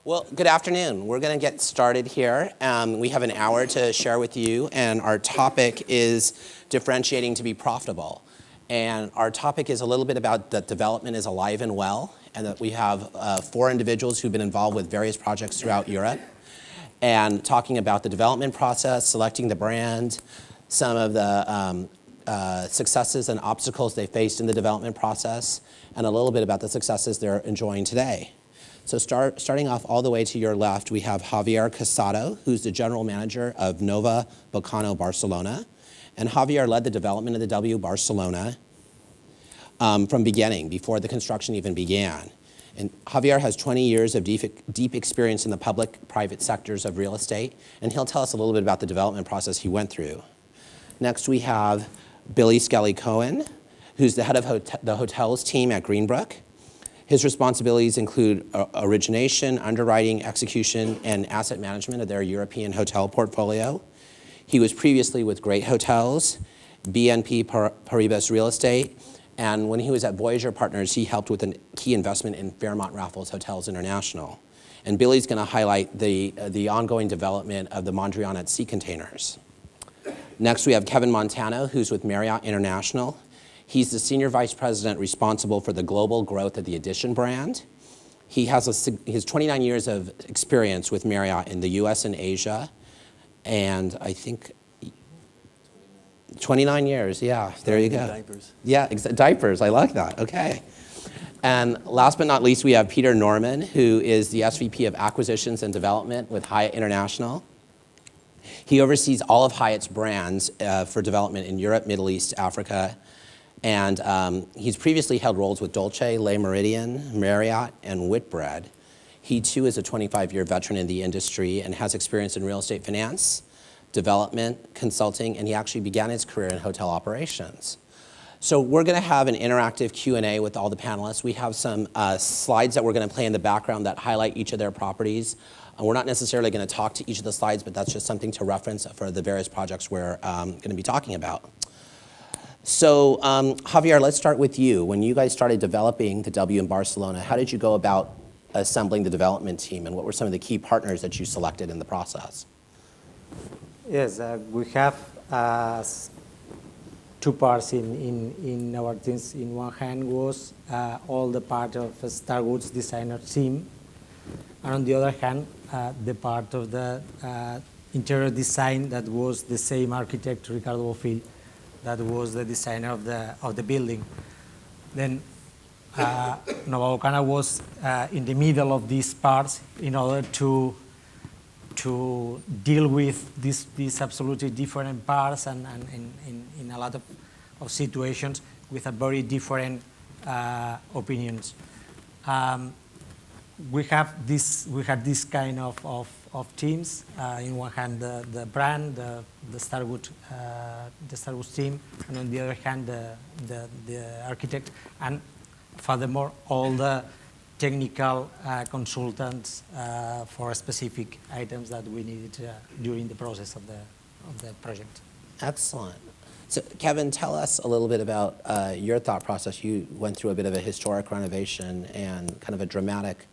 Well, good afternoon. We're going to get started here. We have an hour to share with you, and our topic is differentiating to be profitable. And our topic is a little bit about that development is alive and well, and that we have 4 individuals who've been involved with various projects throughout Europe, and talking about the development process, selecting the brand, some of the successes and obstacles they faced in the development process, and a little bit about the successes they're enjoying today. So starting off all the way to your left, we have Javier Casado, who's the general manager of Nova Bocano Barcelona. And Javier led the development of the W Barcelona from beginning, before the construction even began. And Javier has 20 years of deep experience in the public-private sectors of real estate, and he'll tell us a little bit about the development process he went through. Next, we have Billy Skelly-Cohen, who's the head of the hotels team at Greenbrook. His responsibilities include origination, underwriting, execution, and asset management of their European hotel portfolio. He was previously with Great Hotels, BNP Paribas Real Estate, and when he was at Voyager Partners, he helped with a key investment in Fairmont Raffles Hotels International. And Billy's going to highlight the ongoing development of the Mondrian at Sea containers. Next, we have Kevin Montano, who's with Marriott International. He's the senior vice president responsible for the global growth of the Edition brand. He has 29 years of experience with Marriott in the US and Asia, and I think 29 years, yeah, there you go. Diapers. Yeah, diapers, I like that, okay. And last but not least, we have Peter Norman, who is the SVP of Acquisitions and Development with Hyatt International. He oversees all of Hyatt's brands for development in Europe, Middle East, Africa, and he's previously held roles with Dolce, Le Méridien, Marriott, and Whitbread. He too is a 25-year veteran in the industry and has experience in real estate finance, development, consulting, and he actually began his career in hotel operations. So we're going to have an interactive Q&A with all the panelists. We have some slides that we're going to play in the background that highlight each of their properties. We're not necessarily going to talk to each of the slides, but that's just something to reference for the various projects we're going to be talking about. So Javier, let's start with you. When you guys started developing the W in Barcelona, how did you go about assembling the development team, and what were some of the key partners that you selected in the process? Yes, we have 2 parts in our teams. In one hand was all the part of Starwood's designer team, and on the other hand, the part of the interior design that was the same architect, Ricardo Bofill, that was the designer of the building. Then Nova Bocano was in the middle of these parts in order to deal with these absolutely different parts and in a lot of situations with a very different opinions. We had this kind of teams. In one hand, the brand, the Starwood team, and on the other hand, the architect, and furthermore, all the technical consultants for specific items that we needed during the process of the project. Excellent. So Kevin, tell us a little bit about your thought process. You went through a bit of a historic renovation and kind of a dramatic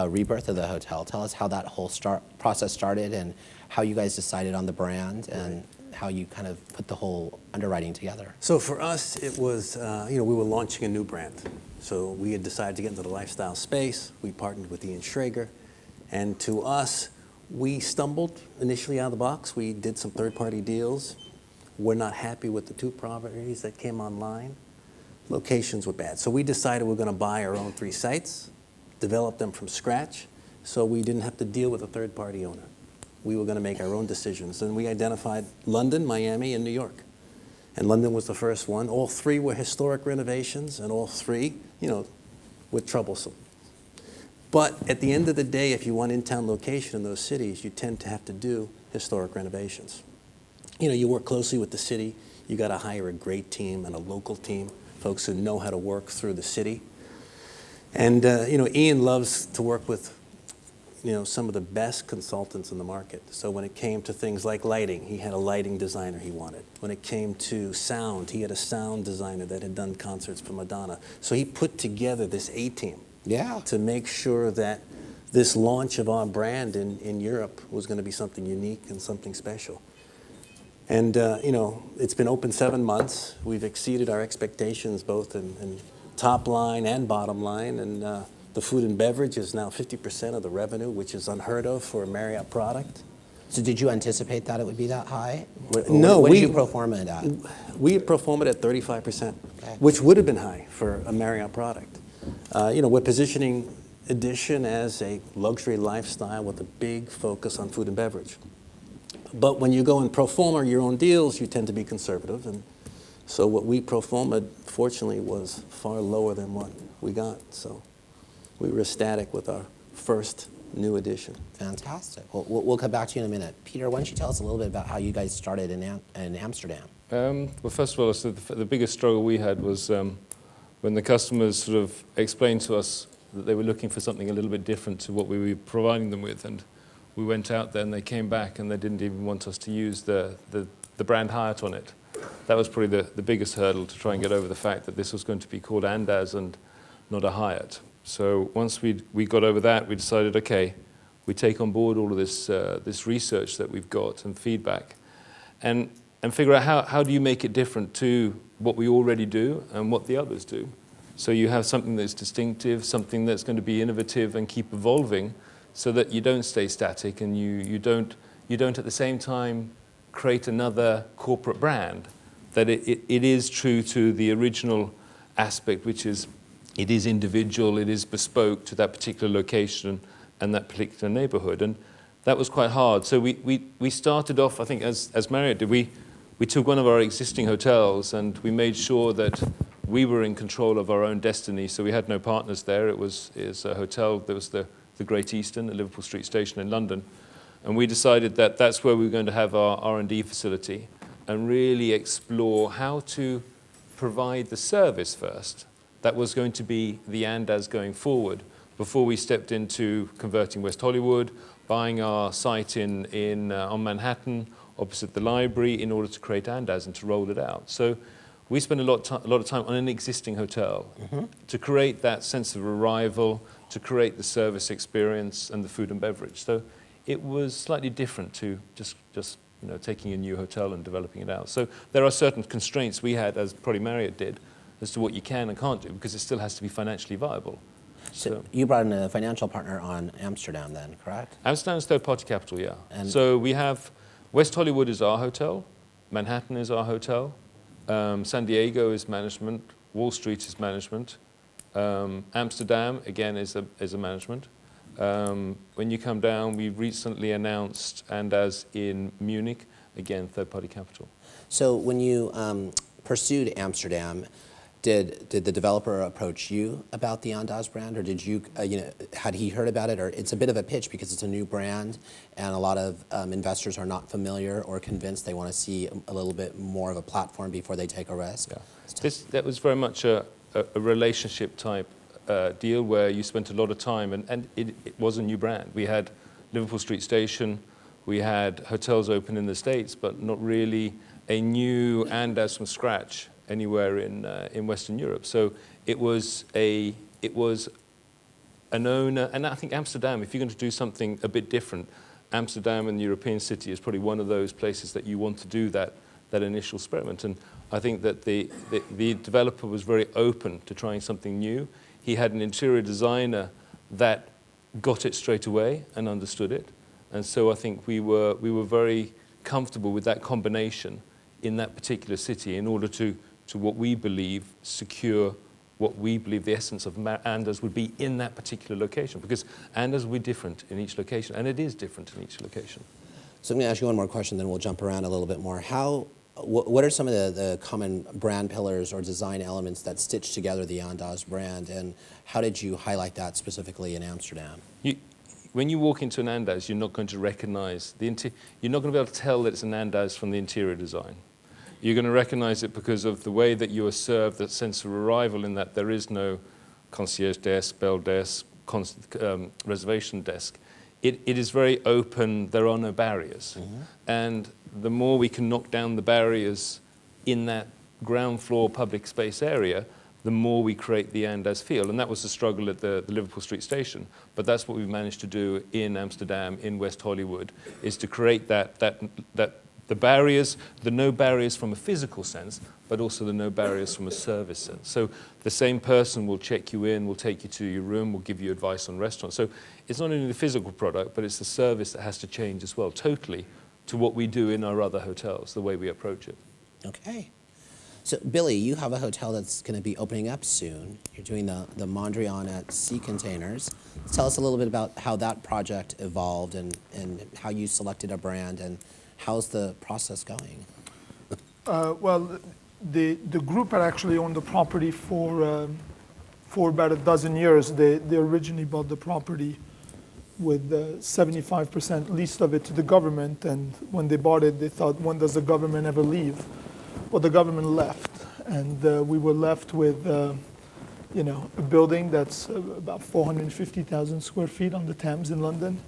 rebirth of the hotel. Tell us how that whole process started and how you guys decided on the brand and how you kind of put the whole underwriting together. So for us, it was, we were launching a new brand. So we had decided to get into the lifestyle space. We partnered with Ian Schrager. And to us, we stumbled initially out of the box. We did some third-party deals. We're not happy with the 2 properties that came online. Locations were bad. So we decided we're going to buy our own 3 sites, develop them from scratch, so we didn't have to deal with a third-party owner. We were going to make our own decisions. And we identified London, Miami, and New York. And London was the first one. All 3 were historic renovations, and all 3, were troublesome. But at the end of the day, if you want in-town location in those cities, you tend to have to do historic renovations. You work closely with the city. You got to hire a great team and a local team, folks who know how to work through the city. And Ian loves to work with some of the best consultants in the market. So when it came to things like lighting, he had a lighting designer he wanted. When it came to sound, he had a sound designer that had done concerts for Madonna. So he put together this A-team to make sure that this launch of our brand in Europe was going to be something unique and something special. And, you know, it's been open 7 months. We've exceeded our expectations both in top line and bottom line. And the food and beverage is now 50% of the revenue, which is unheard of for a Marriott product. So did you anticipate that it would be that high? No, What did you pro forma it at? We pro forma at 35%, Okay. which would have been high for a Marriott product. You know, we're positioning Edition as a luxury lifestyle with a big focus on food and beverage. But when you go and pro forma your own deals, you tend to be conservative. And so what we pro forma, fortunately, was far lower than what we got. So we were ecstatic with our first new edition. Fantastic. Well, we'll come back to you in a minute. Peter, why don't you tell us a little bit about how you guys started in Amsterdam? Well, first of all, so the biggest struggle we had was when the customers sort of explained to us that they were looking for something a little bit different to what we were providing them with. And we went out there and they came back and they didn't even want us to use the brand Hyatt on it. That was probably the biggest hurdle, to try and get over the fact that this was going to be called Andaz and not a Hyatt. So once we got over that, we decided, okay, we take on board all of this research that we've got and feedback, and figure out how do you make it different to what we already do and what the others do. So you have something that's distinctive, something that's going to be innovative and keep evolving, so that you don't stay static and you don't at the same time create another corporate brand. That it is true to the original aspect, which is it is individual, it is bespoke to that particular location and that particular neighborhood. And that was quite hard. So we started off, I think, as Marriott did, we took one of our existing hotels and we made sure that we were in control of our own destiny. So we had no partners there. It was a hotel that was the Great Eastern, the Liverpool Street Station in London. And we decided that that's where we were going to have our R&D facility and really explore how to provide the service first. That was going to be the Andaz going forward, before we stepped into converting West Hollywood, buying our site on Manhattan, opposite the library, in order to create Andaz and to roll it out. So we spent a lot of time on an existing hotel to create that sense of arrival, to create the service experience and the food and beverage. So it was slightly different to just taking a new hotel and developing it out. So there are certain constraints we had, as probably Marriott did, as to what you can and can't do, because it still has to be financially viable. So you brought in a financial partner on Amsterdam then, correct? Amsterdam's third-party capital, yeah. And so we have West Hollywood is our hotel, Manhattan is our hotel, San Diego is management, Wall Street is management, Amsterdam, again, is a management. When you come down, we recently announced Andaz in Munich, again, third-party capital. So when you pursued Amsterdam, did the developer approach you about the Andaz brand, or did you, had he heard about it? Or it's a bit of a pitch because it's a new brand, and a lot of investors are not familiar or convinced. They want to see a little bit more of a platform before they take a risk. Yeah. That was very much a relationship type deal where you spent a lot of time, and it was a new brand. We had Liverpool Street Station, we had hotels open in the States, but not really a new Andaz from scratch anywhere in Western Europe. So it was an owner, and I think Amsterdam, if you're going to do something a bit different, Amsterdam and the European city is probably one of those places that you want to do that initial experiment. And I think that the developer was very open to trying something new. He had an interior designer that got it straight away and understood it. And so I think we were very comfortable with that combination in that particular city in order to what we believe secure what we believe the essence of Andaz would be in that particular location, because Andaz will be different in each location, and it is different in each location. So I'm going to ask you one more question, then we'll jump around a little bit more. What are some of the common brand pillars or design elements that stitch together the Andaz brand, and how did you highlight that specifically in Amsterdam? When you walk into an Andaz, you're not going to recognize you're not going to be able to tell that it's an Andaz from the interior design. You're going to recognize it because of the way that you are served, that sense of arrival, in that there is no concierge desk, bell desk, reservation desk. It is very open, there are no barriers. And the more we can knock down the barriers in that ground floor public space area, the more we create the and as feel. And that was the struggle at the Liverpool Street Station. But that's what we've managed to do in Amsterdam, in West Hollywood, is to create the barriers, the no barriers from a physical sense, but also the no barriers from a service sense. So the same person will check you in, will take you to your room, will give you advice on restaurants. So it's not only the physical product, but it's the service that has to change as well, totally, to what we do in our other hotels, the way we approach it. Okay. So Billy, you have a hotel that's going to be opening up soon. You're doing the Mondrian at Sea Containers. Tell us a little bit about how that project evolved and how you selected a brand and how's the process going? Well, the group had actually owned the property for about a dozen years. They originally bought the property with 75% leased of it to the government, and when they bought it, they thought, when does the government ever leave? Well, the government left, and we were left with a building that's about 450,000 square feet on the Thames in London.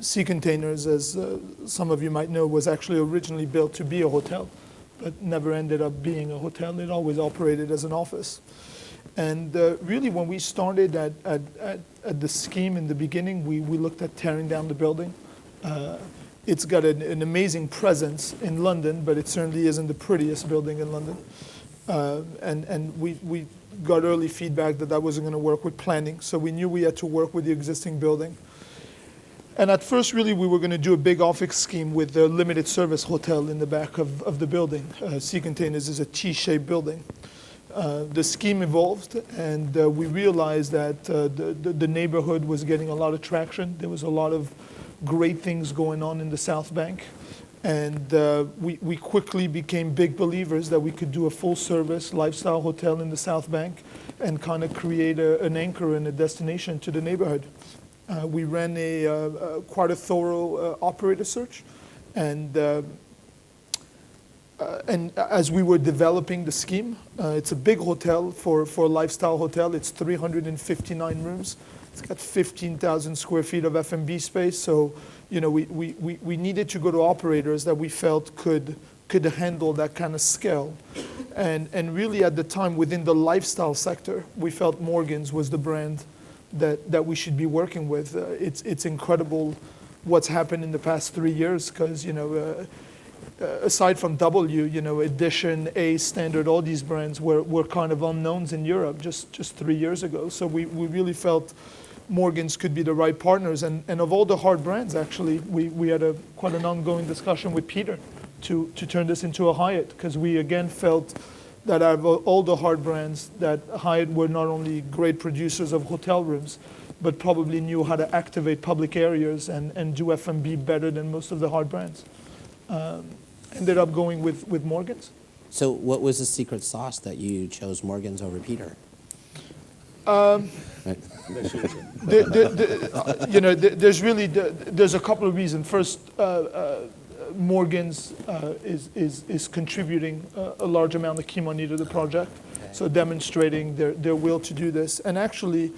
Sea Containers, as some of you might know, was actually originally built to be a hotel, but never ended up being a hotel. It always operated as an office. And really, when we started at the scheme in the beginning, we looked at tearing down the building. It's got an amazing presence in London, but it certainly isn't the prettiest building in London. And we got early feedback that wasn't going to work with planning, so we knew we had to work with the existing building. And at first, really, we were going to do a big office scheme with a limited service hotel in the back of the building. Sea Containers is a T-shaped building. The scheme evolved, and we realized that the neighborhood was getting a lot of traction. There was a lot of great things going on in the South Bank. And we quickly became big believers that we could do a full-service lifestyle hotel in the South Bank and kind of create an anchor and a destination to the neighborhood. We ran quite a thorough operator search, and as we were developing the scheme, it's a big hotel for a lifestyle hotel. It's 359 rooms. It's got 15,000 square feet of F&B space. So, we needed to go to operators that we felt could handle that kind of scale. And really at the time, within the lifestyle sector, we felt Morgan's was the brand that we should be working with. It's incredible what's happened in the past 3 years, because aside from W, Edition, A, Standard, all these brands were kind of unknowns in Europe just 3 years ago. So we really felt Morgan's could be the right partners. And of all the hard brands, actually, we had quite an ongoing discussion with Peter to turn this into a Hyatt, because we again felt that out of all the hard brands, that Hyatt were not only great producers of hotel rooms, but probably knew how to activate public areas and do F&B better than most of the hard brands. Ended up going with Morgan's. So what was the secret sauce that you chose Morgan's over Peter? There's a couple of reasons. First, Morgan's is contributing a large amount of key money to the project, so demonstrating their will to do this. And actually,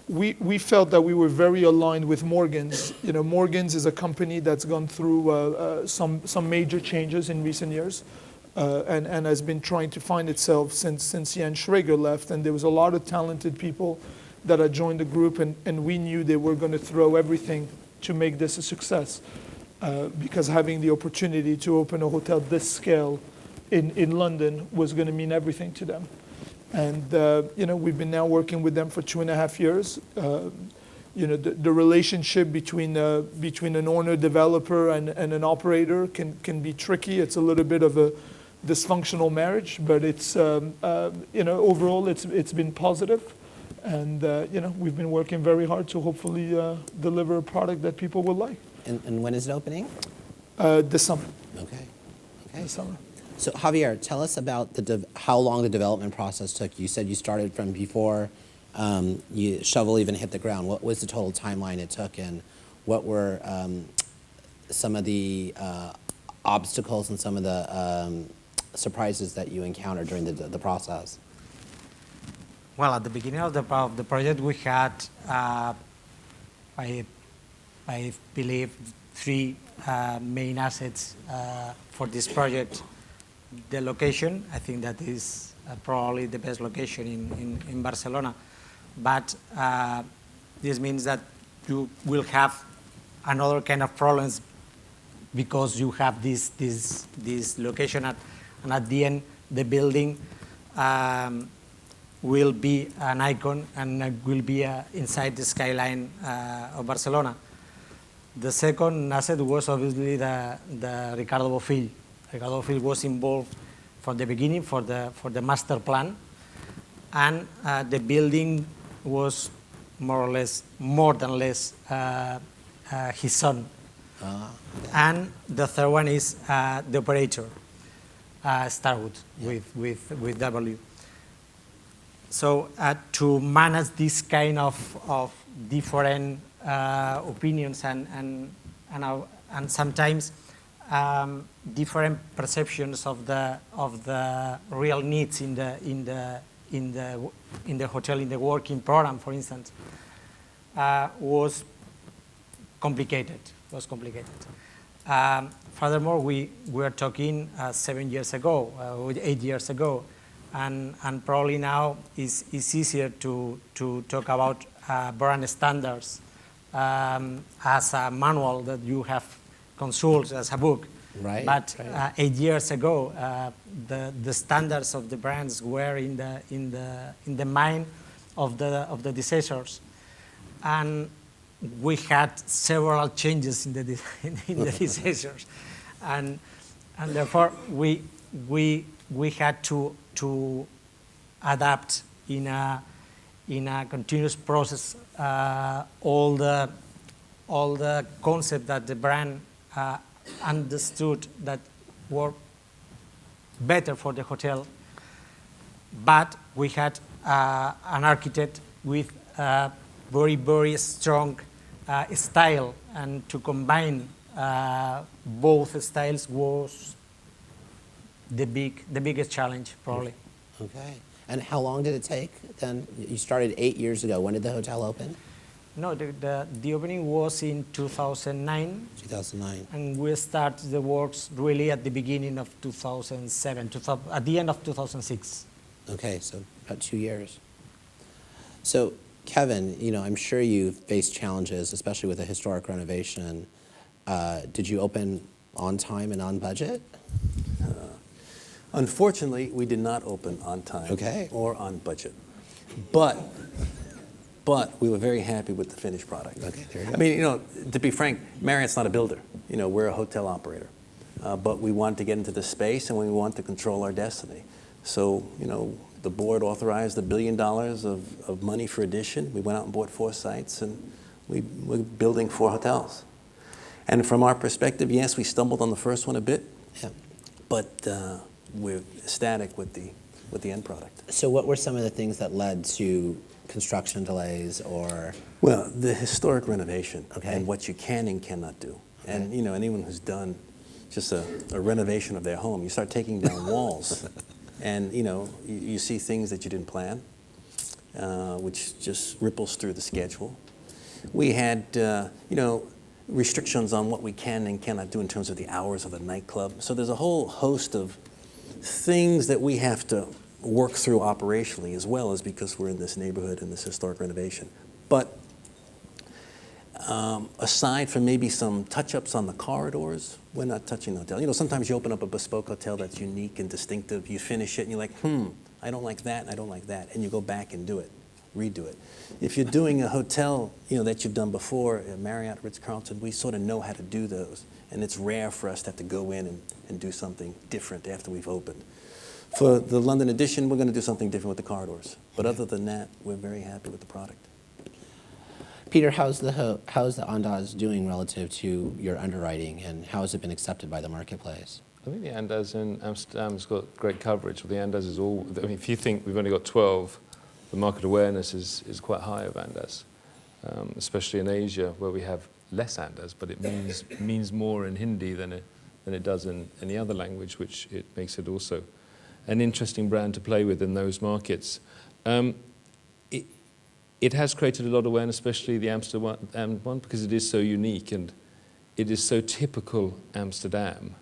we felt that we were very aligned with Morgan's. Morgan's is a company that's gone through some major changes in recent years, and has been trying to find itself since Jan Schrager left. And there was a lot of talented people that had joined the group, and we knew they were going to throw everything to make this a success. Because having the opportunity to open a hotel this scale in London was going to mean everything to them. And we've been now working with them for 2.5 years. The relationship between an owner developer and an operator can be tricky. It's a little bit of a dysfunctional marriage, but it's overall it's been positive, and we've been working very hard to hopefully deliver a product that people will like. And when is it opening? This summer. Okay. This summer. So Javier, tell us about how long the development process took. You said you started from before you shovel even hit the ground. What was the total timeline it took, and what were some of the obstacles and some of the surprises that you encountered during the process? Well, at the beginning of the project, we had, I believe, 3 main assets for this project. The location, I think that is probably the best location in Barcelona. But this means that you will have another kind of problems because you have this location and at the end the building will be an icon and will be inside the skyline of Barcelona. The second asset was obviously the Ricardo Bofill. Ricardo Bofill was involved from the beginning for the master plan, and the building was more than less his son. And the third one is the operator, Starwood, with W. So to manage this kind of different opinions and sometimes different perceptions of the real needs in the hotel, in the working program, for instance, was complicated. Furthermore, we were talking 7 years ago, 8 years ago, and probably now it's easier to talk about brand standards as a manual that you have consulted as a book. Right. But 8 years ago, the standards of the brands were in the mind of the designers, and we had several changes in the designers, and therefore we had to adapt in a continuous process all the concept that the brand understood that were better for the hotel, but we had an architect with very, very strong style, and to combine both styles was the biggest challenge, probably. Okay. And how long did it take then? You started 8 years ago. When did the hotel open? No, the opening was in 2009. 2009. And we started the works really at the beginning of 2007, at the end of 2006. Okay, so about 2 years. So Kevin, I'm sure you faced challenges, especially with a historic renovation. Did you open on time and on budget? Unfortunately, we did not open on time or on budget. But we were very happy with the finished product. Okay, there you go. I mean, to be frank, Marriott's not a builder. We're a hotel operator. But we wanted to get into the space and we want to control our destiny. So, the board authorized $1 billion of money for addition. We went out and bought 4 sites, and we're building 4 hotels. And from our perspective, yes, we stumbled on the first one a bit, but we're ecstatic with the end product. So what were some of the things that led to construction delays or? Well, the historic renovation and what you can and cannot do. Okay. And anyone who's done just a renovation of their home, you start taking down walls. And you see things that you didn't plan, which just ripples through the schedule. We had restrictions on what we can and cannot do in terms of the hours of the nightclub. So there's a whole host of things that we have to work through operationally, as well as because we're in this neighborhood and this historic renovation. But aside from maybe some touch-ups on the corridors, we're not touching the hotel. Sometimes you open up a bespoke hotel that's unique and distinctive, you finish it and you're like, I don't like that, and I don't like that, and you go back and do it, redo it. If you're doing a hotel, that you've done before, Marriott, Ritz-Carlton, we sort of know how to do those, and it's rare for us to have to go in and do something different after we've opened. For the London edition, we're going to do something different with the corridors, but other than that, we're very happy with the product. Peter, how's the Andaz doing relative to your underwriting, and how has it been accepted by the marketplace? I think the Andaz in Amsterdam's got great coverage. The Andaz is all, if you think we've only got 12, the market awareness is quite high of Andaz, especially in Asia where we have less Andaz, but it means more in Hindi than it does in any other language, which it makes it also an interesting brand to play with in those markets. It has created a lot of awareness, especially the Amsterdam one, because it is so unique and it is so typical Amsterdam.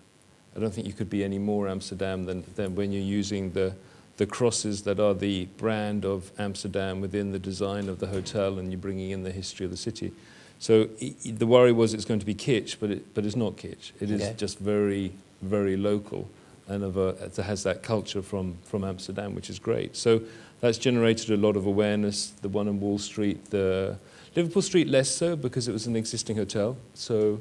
I don't think you could be any more Amsterdam than when you're using the the crosses that are the brand of Amsterdam within the design of the hotel, and you're bringing in the history of the city. So the worry was it's going to be kitsch, but it's not kitsch. It is just very, very local, and it has that culture from Amsterdam, which is great. So that's generated a lot of awareness. The one on Wall Street, the Liverpool Street less so because it was an existing hotel. So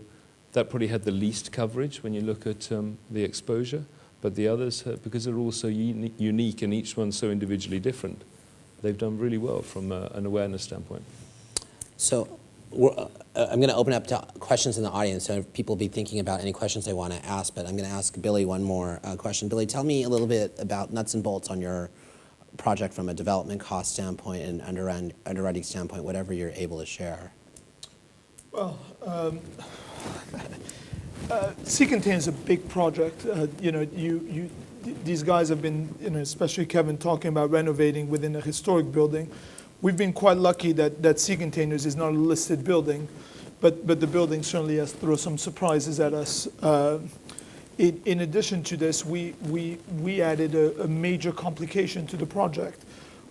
that probably had the least coverage when you look at the exposure. But the others, because they're all so unique and each one's so individually different, they've done really well from an awareness standpoint. So I'm going to open up to questions in the audience, so people be thinking about any questions they want to ask, but I'm going to ask Billy one more question. Billy, tell me a little bit about nuts and bolts on your project from a development cost standpoint and underwriting standpoint, whatever you're able to share. Well, Sea Container is a big project. These guys have been, especially Kevin, talking about renovating within a historic building. We've been quite lucky that Sea Containers is not a listed building, but the building certainly has thrown some surprises at us. In addition to this, we added a major complication to the project,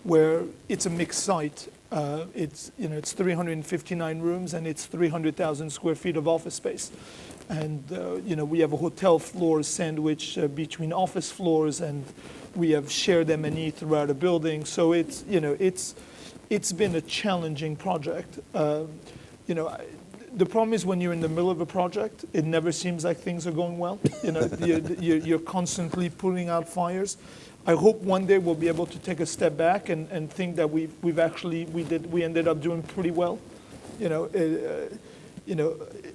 where it's a mixed site. It's 359 rooms and it's 300,000 square feet of office space. And we have a hotel floor sandwiched between office floors, and we have shared M&E throughout a building. So it's been a challenging project. The problem is when you're in the middle of a project, it never seems like things are going well. You're constantly putting out fires. I hope one day we'll be able to take a step back and think that we ended up doing pretty well.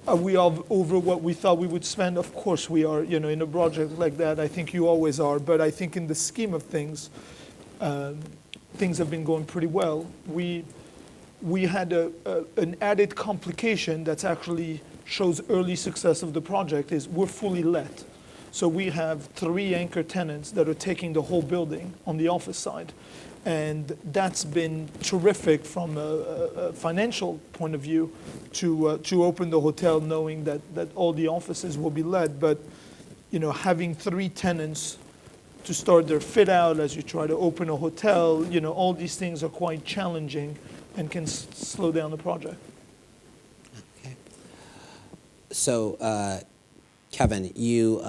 Are we all over what we thought we would spend? Of course we are. In a project like that, I think you always are. But I think in the scheme of things, things have been going pretty well. We had an added complication that's actually shows early success of the project is we're fully let. So we have 3 anchor tenants that are taking the whole building on the office side. And that's been terrific from a financial point of view to open the hotel knowing that all the offices will be let. But having 3 tenants to start their fit out as you try to open a hotel, all these things are quite challenging and can slow down the project. Okay. So, Kevin, you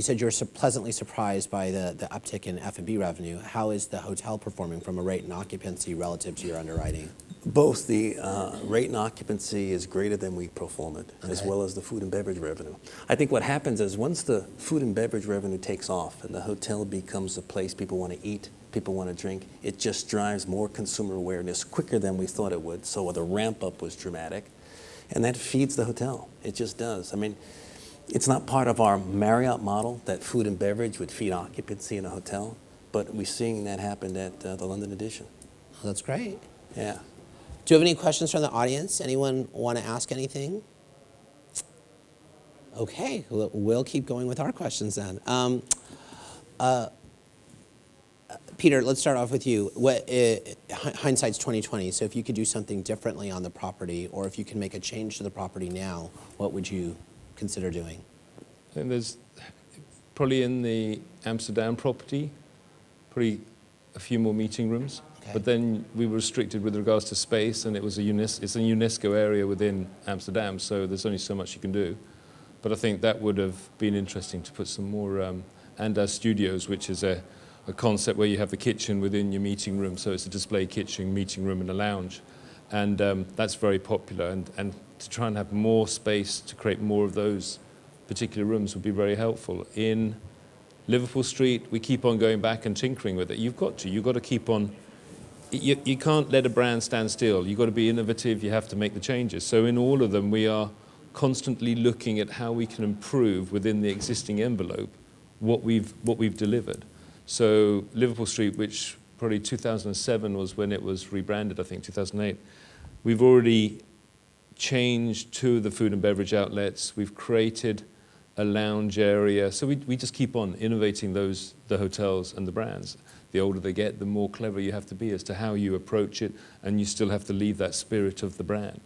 said you were pleasantly surprised by the uptick in F&B revenue. How is the hotel performing from a rate and occupancy relative to your underwriting? Both the rate and occupancy is greater than we pro formed, as well as the food and beverage revenue. I think what happens is once the food and beverage revenue takes off and the hotel becomes a place people want to eat, people want to drink, it just drives more consumer awareness quicker than we thought it would. So the ramp up was dramatic, and that feeds the hotel. It just does. I mean, it's not part of our Marriott model that food and beverage would feed occupancy in a hotel, but we're seeing that happen at the London Edition. Oh, that's great. Yeah. Do you have any questions from the audience? Anyone want to ask anything? Okay, we'll keep going with our questions then. Peter, let's start off with you. Hindsight's 2020, so if you could do something differently on the property, or if you can make a change to the property now, what would you consider doing? I think there's probably in the Amsterdam property, probably a few more meeting rooms. Okay. But then we were restricted with regards to space, and it's a UNESCO area within Amsterdam, so there's only so much you can do. But I think that would have been interesting to put some more, and our studios, which is a concept where you have the kitchen within your meeting room, so it's a display kitchen, meeting room, and a lounge. And that's very popular, and to try and have more space to create more of those particular rooms would be very helpful. In Liverpool Street, we keep on going back and tinkering with it. You've got to keep on, you can't let a brand stand still. You've got to be innovative, you have to make the changes. So in all of them, we are constantly looking at how we can improve within the existing envelope what we've delivered. So Liverpool Street, which probably 2007 was when it was rebranded, I think 2008, we've already changed 2 of the food and beverage outlets. We've created a lounge area. So we just keep on innovating the hotels and the brands. The older they get, the more clever you have to be as to how you approach it, and you still have to leave that spirit of the brand.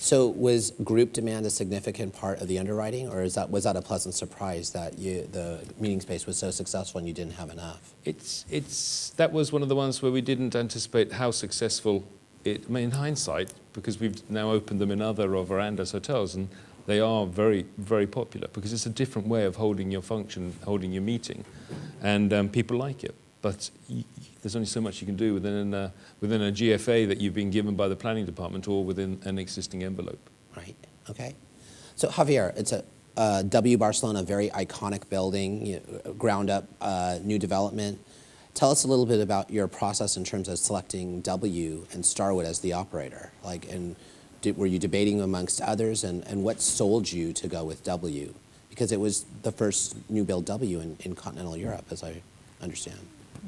So was group demand a significant part of the underwriting, or was that a pleasant surprise that the meeting space was so successful and you didn't have enough? That was one of the ones where we didn't anticipate how successful I mean, in hindsight, because we've now opened them in other of our Andes hotels, and they are very, very popular because it's a different way of holding your function, holding your meeting, and people like it. But there's only so much you can do within a GFA that you've been given by the planning department or within an existing envelope. Right, okay. So Javier, it's a W Barcelona, very iconic building, ground up, new development. Tell us a little bit about your process in terms of selecting W and Starwood as the operator. Were you debating amongst others, and what sold you to go with W? Because it was the first new build W in continental Europe, as I understand.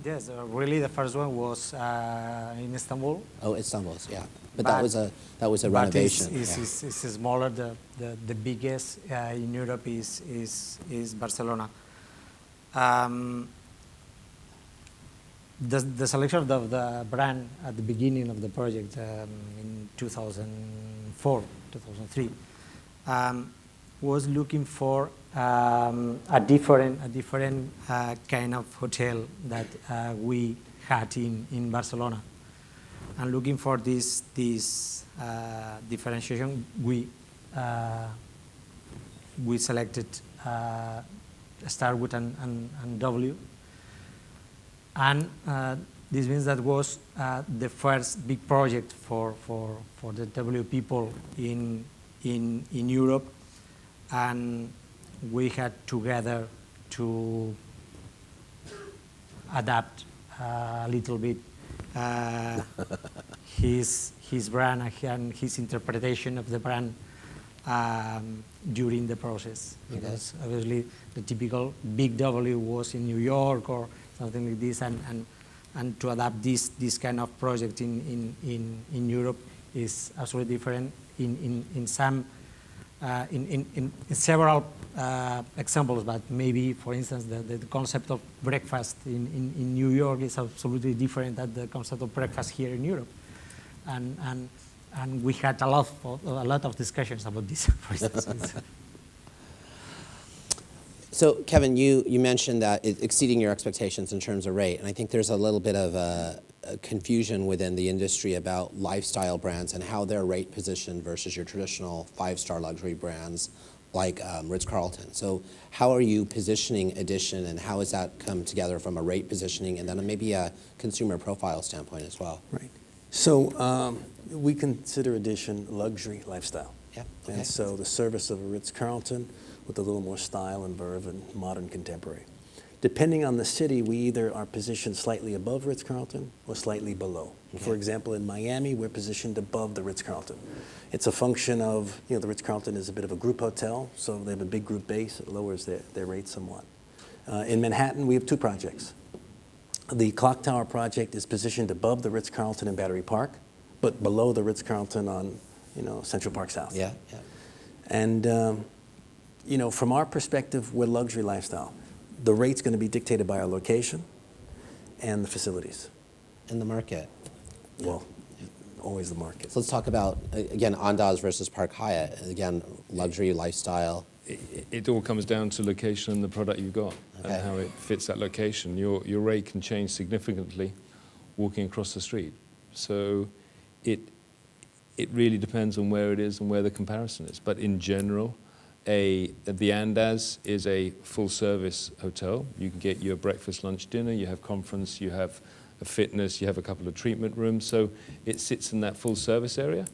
Yes, really the first one was in Istanbul. Oh, Istanbul's, yeah. But that was a renovation. But it's smaller. The biggest in Europe is Barcelona. The selection of the brand at the beginning of the project in 2004, 2003, was looking for a different kind of hotel that we had in Barcelona, and looking for this differentiation, we selected Starwood and W. And this means that was the first big project for the W people in Europe, and we had together to adapt a little bit his brand and his interpretation of the brand during the process. Because obviously the typical big W was in New York or something like this, and to adapt this kind of project in Europe is absolutely different. In several examples, but maybe, for instance, the concept of breakfast in New York is absolutely different than the concept of breakfast here in Europe, and we had a lot of discussions about this, for instance. So, Kevin, you mentioned that it's exceeding your expectations in terms of rate, and I think there's a little bit of a confusion within the industry about lifestyle brands and how they're rate positioned versus your traditional five-star luxury brands like Ritz-Carlton. So how are you positioning Edition, and how has that come together from a rate positioning and then maybe a consumer profile standpoint as well? Right. So we consider Edition luxury lifestyle. Yeah. Okay. And so the service of a Ritz-Carlton with a little more style and verve and modern contemporary. Depending on the city, we either are positioned slightly above Ritz-Carlton or slightly below. Okay. For example, in Miami, we're positioned above the Ritz-Carlton. It's a function of, the Ritz-Carlton is a bit of a group hotel, so they have a big group base. It lowers their rate somewhat. In Manhattan, we have two projects. The Clock Tower project is positioned above the Ritz-Carlton in Battery Park, but below the Ritz-Carlton on, Central Park South. Yeah, yeah. And, from our perspective, we're luxury lifestyle. The rate's going to be dictated by our location and the facilities. And the market. Well, always the market. So let's talk about, again, Andaz versus Park Hyatt. Again, luxury lifestyle. It all comes down to location and the product you've got, okay, and how it fits that location. Your rate can change significantly walking across the street. So it really depends on where it is and where the comparison is. But in general, the Andaz is a full-service hotel. You can get your breakfast, lunch, dinner. You have conference. You have a fitness. You have a couple of treatment rooms. So it sits in that full-service area,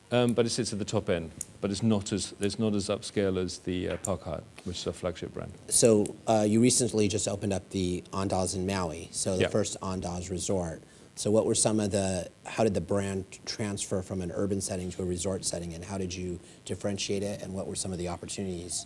but it sits at the top end. But it's not as upscale as the Park Hyatt, which is a flagship brand. So you recently just opened up the Andaz in Maui, so the Yeah. first Andaz resort. So what were how did the brand transfer from an urban setting to a resort setting, and how did you differentiate it, and what were some of the opportunities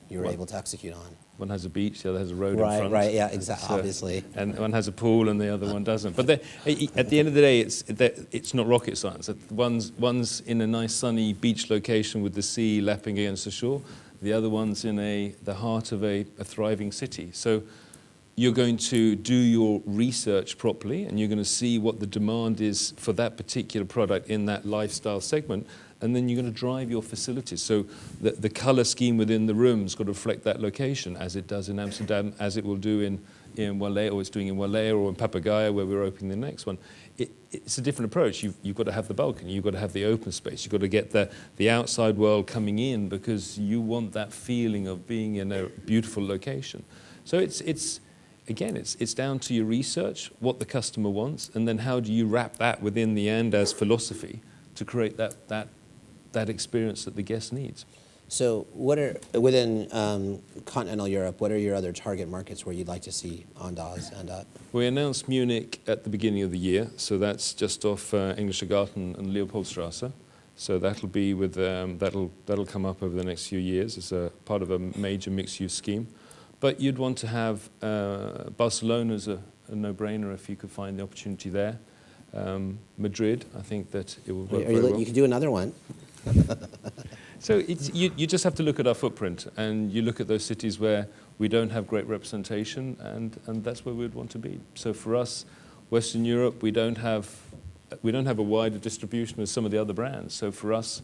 you were able to execute on? One has a beach, the other has a road in front. Right, yeah, exactly, obviously. And one has a pool and the other one doesn't. But at the end of the day, it's not rocket science. One's in a nice sunny beach location with the sea lapping against the shore. The other one's in the heart of a thriving city. So you're going to do your research properly, and you're going to see what the demand is for that particular product in that lifestyle segment, and then you're going to drive your facilities. So the color scheme within the rooms got to reflect that location, as it does in Amsterdam, as it will do in Wallea, or it's doing in Wallea, or in Papagaia, where we're opening the next one. It's a different approach. You've got to have the balcony, you've got to have the open space, you've got to get the outside world coming in, because you want that feeling of being in a beautiful location. So it's down to your research, what the customer wants, and then how do you wrap that within the Andaz philosophy to create that experience that the guest needs. So what are, within continental Europe, what are your other target markets where you'd like to see Andaz end up? We announced Munich at the beginning of the year, so that's just off Englischer Garten and Leopoldstrasse. So that'll be with that'll come up over the next few years as a part of a major mixed-use scheme. But you'd want to have Barcelona as a no-brainer if you could find the opportunity there. Madrid, I think that it will work very well. You could do another one. So you just have to look at our footprint, and you look at those cities where we don't have great representation, and that's where we'd want to be. So for us, Western Europe, we don't have a wider distribution as some of the other brands. So for us,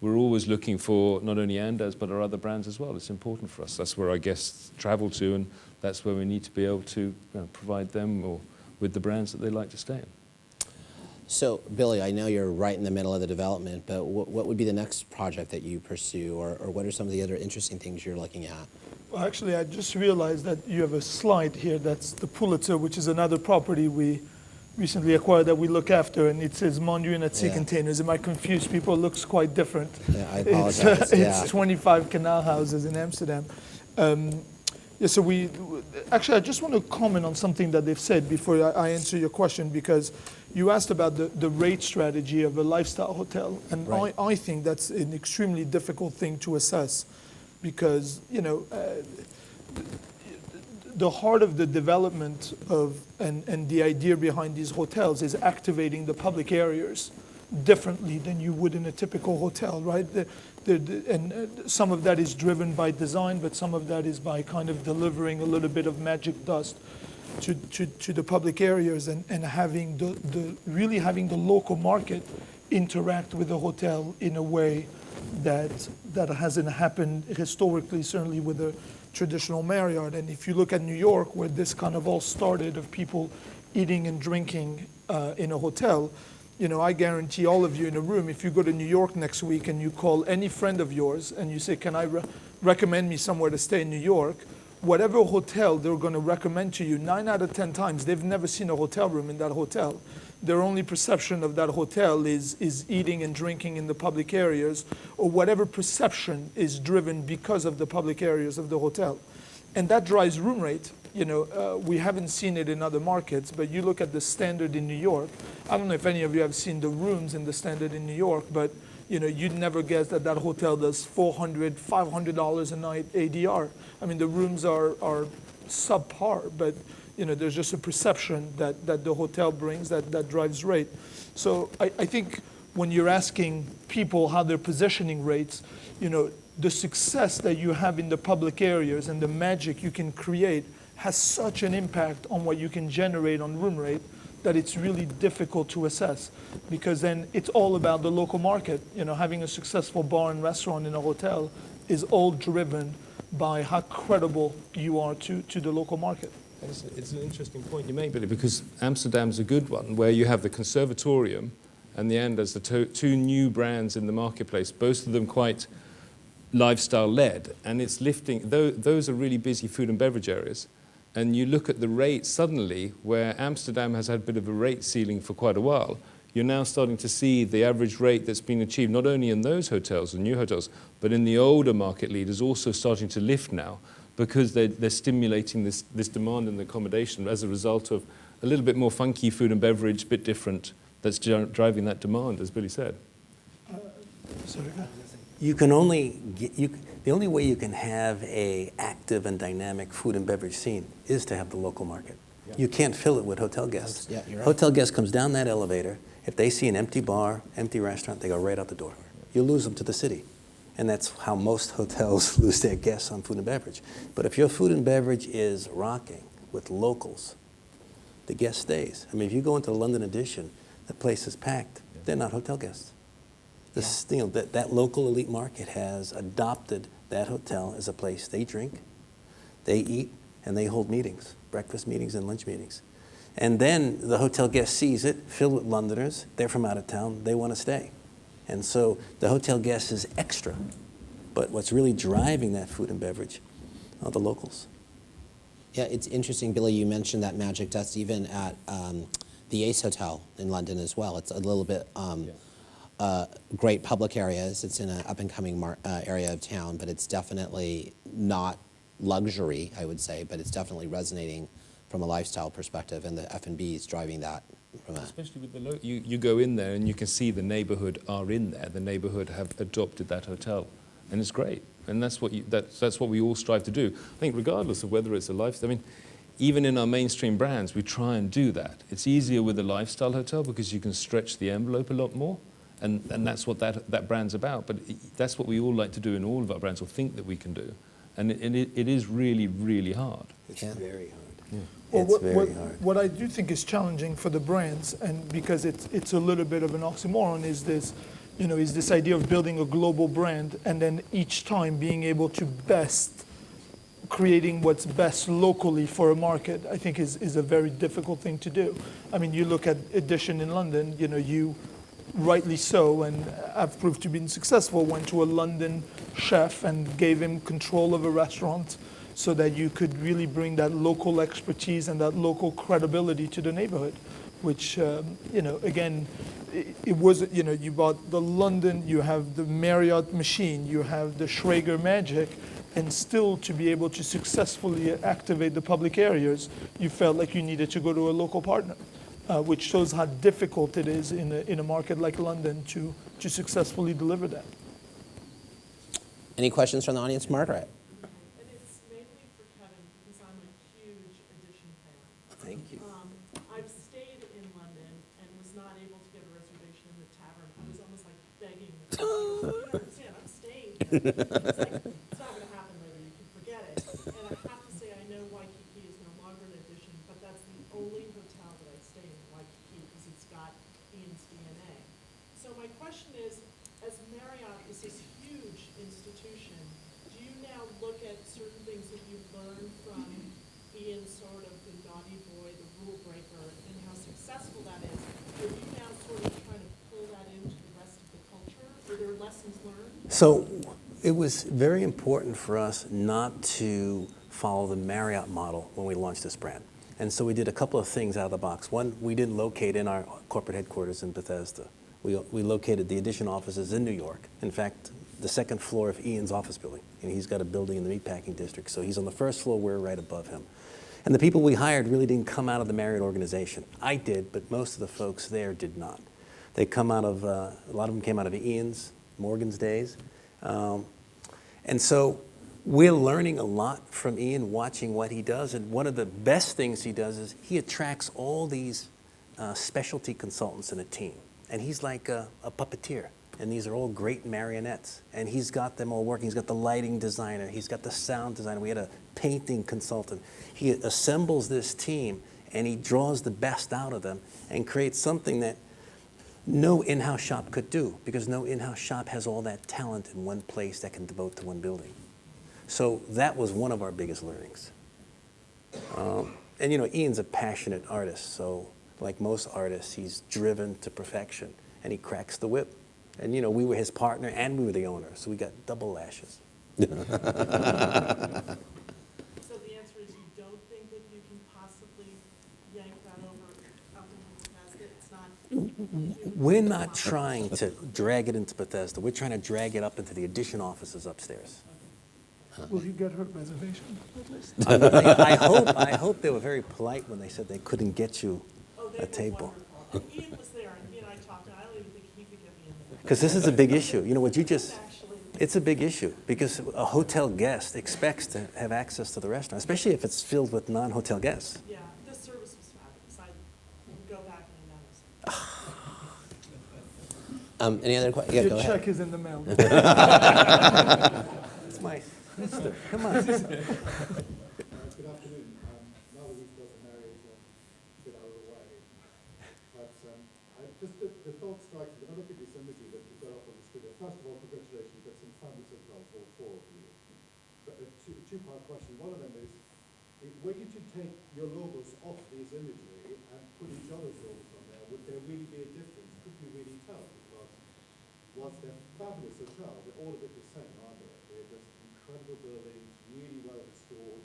we're always looking for not only Andaz, but our other brands as well. It's important for us. That's where our guests travel to, and that's where we need to be able to provide them with the brands that they like to stay in. So, Billy, I know you're right in the middle of the development, but what would be the next project that you pursue, or what are some of the other interesting things you're looking at? Well, actually, I just realized that you have a slide here that's the Pulitzer, which is another property we recently acquired that we look after, and it says Mondial at Sea Containers. It might confuse people. It looks quite different. Yeah, I apologize. It's 25 canal houses in Amsterdam. Yeah, so actually, I just want to comment on something that they've said before I answer your question, because you asked about the rate strategy of a lifestyle hotel, and right. I think that's an extremely difficult thing to assess, because the heart of the development and the idea behind these hotels is activating the public areas differently than you would in a typical hotel, right? And some of that is driven by design, but some of that is by kind of delivering a little bit of magic dust to the public areas, and having really having the local market interact with the hotel in a way that hasn't happened historically, certainly with the traditional Marriott. And if you look at New York, where this kind of all started, of people eating and drinking in a hotel, I guarantee all of you in a room, if you go to New York next week and you call any friend of yours and you say, can I recommend me somewhere to stay in New York, whatever hotel they're going to recommend to you, 9 out of 10 times, they've never seen a hotel room in that hotel. Their only perception of that hotel is eating and drinking in the public areas, or whatever perception is driven because of the public areas of the hotel. And that drives room rate. We haven't seen it in other markets, but you look at the Standard in New York. I don't know if any of you have seen the rooms in the Standard in New York, but you'd never guess that hotel does $400, $500 a night ADR. I mean, the rooms are subpar, but there's just a perception that the hotel brings that drives rate. So I think when you're asking people how they're positioning rates, the success that you have in the public areas and the magic you can create has such an impact on what you can generate on room rate that it's really difficult to assess, because then it's all about the local market. Having a successful bar and restaurant in a hotel is all driven by how credible you are to the local market. It's an interesting point you make, Billy, because Amsterdam's a good one, where you have the Conservatorium and the Andaz, the two new brands in the marketplace, both of them quite lifestyle-led, and it's lifting. Those are really busy food and beverage areas. And you look at the rate suddenly, where Amsterdam has had a bit of a rate ceiling for quite a while, you're now starting to see the average rate that's been achieved not only in those hotels, the new hotels, but in the older market leaders also starting to lift now, because they're stimulating this demand in the accommodation as a result of a little bit more funky food and beverage, a bit different, that's driving that demand, as Billy said. Sorry. The only way you can have a active and dynamic food and beverage scene is to have the local market. Yeah. You can't fill it with hotel guests. Yeah, you're right. Hotel guest comes down that elevator. If they see an empty bar, empty restaurant, they go right out the door. You lose them to the city. And that's how most hotels lose their guests on food and beverage. But if your food and beverage is rocking with locals, the guest stays. I mean, if you go into the London Edition, the place is packed. They're not hotel guests. That local elite market has adopted that hotel as a place they drink, they eat, and they hold meetings, breakfast meetings and lunch meetings. And then the hotel guest sees it, filled with Londoners. They're from out of town. They want to stay. And so the hotel guest is extra. But what's really driving that food and beverage are the locals. Yeah, it's interesting, Billy, you mentioned that magic dust even at the Ace Hotel in London as well. It's a little bit great public areas. It's in an up-and-coming area of town, but it's definitely not luxury, I would say, but it's definitely resonating from a lifestyle perspective, and the F&B is driving that. Especially with the you go in there and you can see the neighborhood are in there. The neighborhood have adopted that hotel, and it's great. And that's what that's what we all strive to do. I think regardless of whether it's a lifestyle, I mean, even in our mainstream brands, we try and do that. It's easier with a lifestyle hotel because you can stretch the envelope a lot more, and that's what that brand's about. But that's what we all like to do in all of our brands, or think that we can do. And it is really, really hard. It's very hard. Yeah. Well, It's very hard. what I do think is challenging for the brands, and because it's a little bit of an oxymoron, is this idea of building a global brand and then each time being able to creating what's best locally for a market. I think is a very difficult thing to do. I mean, you look at Edition in London, you rightly so, and have proved to be successful, went to a London chef and gave him control of a restaurant so that you could really bring that local expertise and that local credibility to the neighborhood, which, again, it was, you bought the London, you have the Marriott machine, you have the Schrager Magic, and still to be able to successfully activate the public areas, you felt like you needed to go to a local partner, which shows how difficult it is in a market like London to successfully deliver that. Any questions from the audience? Margaret? And it's mainly for Kevin because I'm a huge Edition fan. Thank you. I've stayed in London and was not able to get a reservation in the tavern. I was almost like begging them. You don't understand, I'm staying here. It's like, it's not going to happen later, you can forget it. And I have to say, I know Waikiki is no longer an Edition, but that's the only hotel that I stay in Waikiki because it's got Ian's DNA. So my question is, as Marriott is this huge institution, do you now look at certain things that you've learned from Ian, sort of the naughty boy, the rule breaker, and how successful that is? Are you now sort of trying to pull that into the rest of the culture? Are there lessons learned? So it was very important for us not to follow the Marriott model when we launched this brand. And so we did a couple of things out of the box. One, we didn't locate in our corporate headquarters in Bethesda. We located the Edition offices in New York. In fact, the second floor of Ian's office building. And he's got a building in the meatpacking district. So he's on the first floor, we're right above him. And the people we hired really didn't come out of the Marriott organization. I did, but most of the folks there did not. They come out of, a lot of them came out of Ian's, Morgan's days. And so we're learning a lot from Ian, watching what he does. And one of the best things he does is he attracts all these specialty consultants in a team. And he's like a puppeteer. And these are all great marionettes. And he's got them all working. He's got the lighting designer. He's got the sound designer. We had a painting consultant. He assembles this team, and he draws the best out of them and creates something that no in-house shop could do, because no in-house shop has all that talent in one place that can devote to one building. So that was one of our biggest learnings. And Ian's a passionate artist, so like most artists, he's driven to perfection, and he cracks the whip. And we were his partner and we were the owner, so we got double lashes. So the answer is you don't think that you can possibly yank that over up into Bethesda? It's not. We're not trying to drag it into Bethesda. We're trying to drag it up into the Edition offices upstairs. Will you get her reservation at least? I hope they were very polite when they said they couldn't get you a table. And Ian was there, and he and I talked, and I don't even think he could get me in there. Because this is a big issue. It's a big issue because a hotel guest expects to have access to the restaurant, especially if it's filled with non-hotel guests. Yeah, the service was fabulous. I would go back and announce. Any other questions? Yeah, Your go ahead. check is in the mail. It's my sister. Come on. Good afternoon. Now that we've got the Marriott a bit out of the way, but the thought strikes me, when I look at this imagery that you've got up on the question. One of them is, were you to take your logos off these imagery and put each other's logos on there, would there really be a difference? Could you really tell? Because whilst they're fabulous hotels, they're all a bit the same, aren't they? They're just incredible buildings, really well restored,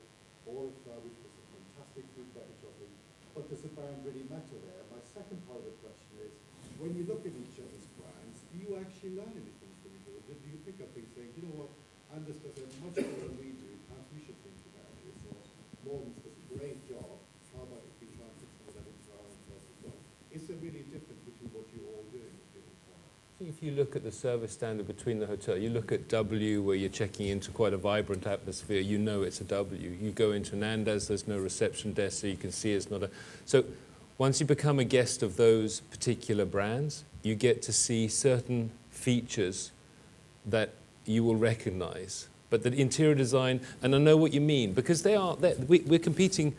all refurbished with some fantastic food, beverage offering. But does the brand really matter there? My second part of the question is, when you look at each other's brands, do you actually learn anything from each other? Do you pick up things saying, you know what, Anders does it much better than we do, perhaps we should think about this, or Morgan's does a great job, how about if we try and put some of that into our own place as well? Is there really a difference between what you're all doing at the hotel? I think if you look at the service standard between the hotel, you look at W where you're checking into quite a vibrant atmosphere, you know it's a W. You go into Nandas, there's no reception desk, so you can see it's not a... So once you become a guest of those particular brands, you get to see certain features that you will recognize. But the interior design, and I know what you mean, because we're competing,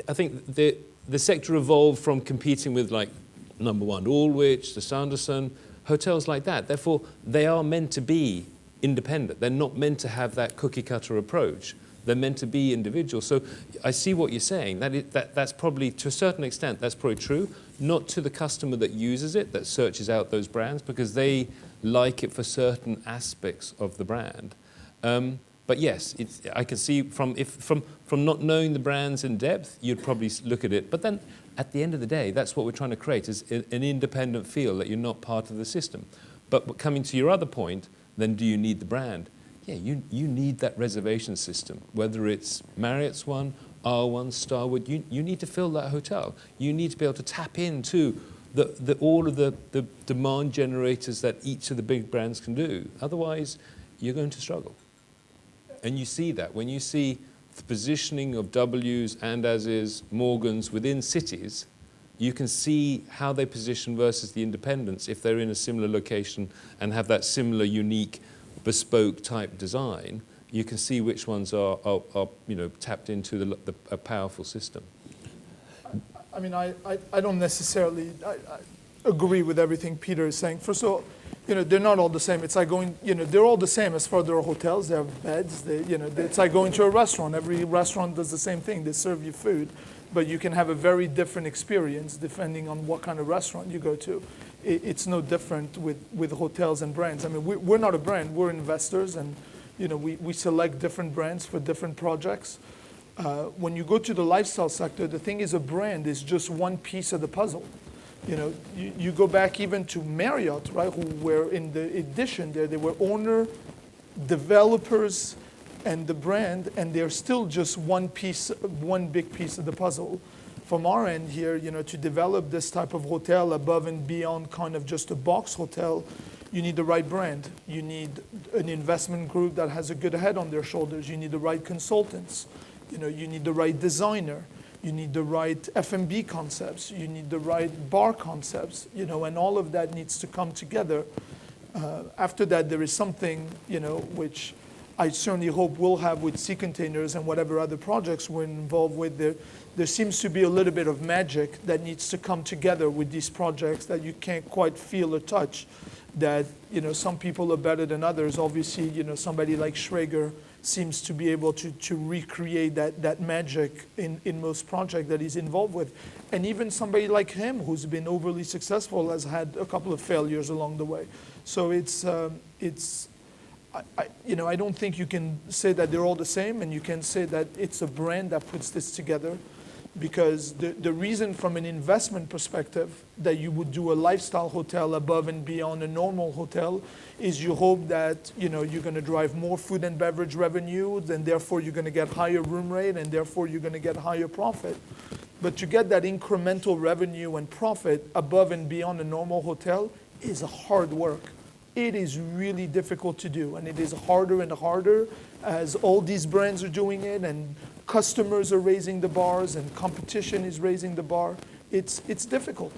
I think the sector evolved from competing with like number one Aldwych, the Sanderson, hotels like that. Therefore, they are meant to be independent. They're not meant to have that cookie cutter approach. They're meant to be individual. So I see what you're saying. That's probably, to a certain extent, that's probably true. Not to the customer that uses it, that searches out those brands, because they like it for certain aspects of the brand. But yes, I can see from not knowing the brands in depth, you'd probably look at it. But then, at the end of the day, that's what we're trying to create, is an independent feel that you're not part of the system. But coming to your other point, then do you need the brand? Yeah, you need that reservation system, whether it's Marriott's one, our one, Starwood. You need to fill that hotel. You need to be able to tap into all of the demand generators that each of the big brands can do. Otherwise, you're going to struggle. And you see that. When you see the positioning of W's and as is Morgan's within cities, you can see how they position versus the independents if they're in a similar location and have that similar unique bespoke type design. You can see which ones are tapped into a powerful system. I mean, I don't necessarily I agree with everything Peter is saying. First of all, they're not all the same. It's like going, they're all the same as far as their hotels. They have beds. It's like going to a restaurant. Every restaurant does the same thing. They serve you food, but you can have a very different experience depending on what kind of restaurant you go to. It's no different with hotels and brands. I mean, we're not a brand. We're investors, and we select different brands for different projects. When you go to the lifestyle sector, the thing is, a brand is just one piece of the puzzle. You go back even to Marriott, right, who were in the edition there, they were owner, developers, and the brand, and they're still just one big piece of the puzzle. From our end here, to develop this type of hotel above and beyond kind of just a box hotel, you need the right brand. You need an investment group that has a good head on their shoulders. You need the right consultants. You need the right designer. You need the right F&B concepts. You need the right bar concepts, and all of that needs to come together. After that, there is something, which I certainly hope we'll have with Sea Containers and whatever other projects we're involved with. There seems to be a little bit of magic that needs to come together with these projects that you can't quite feel or touch. That, some people are better than others. Obviously, somebody like Schrager seems to be able to recreate that magic in most projects that he's involved with. And even somebody like him, who's been overly successful, has had a couple of failures along the way. So I don't think you can say that they're all the same, and you can say that it's a brand that puts this together. Because the reason from an investment perspective that you would do a lifestyle hotel above and beyond a normal hotel is you hope that you're going to drive more food and beverage revenue, and therefore you're going to get higher room rate, and therefore you're going to get higher profit. But to get that incremental revenue and profit above and beyond a normal hotel is hard work. It is really difficult to do, and it is harder and harder as all these brands are doing it, and customers are raising the bars, and competition is raising the bar. It's difficult.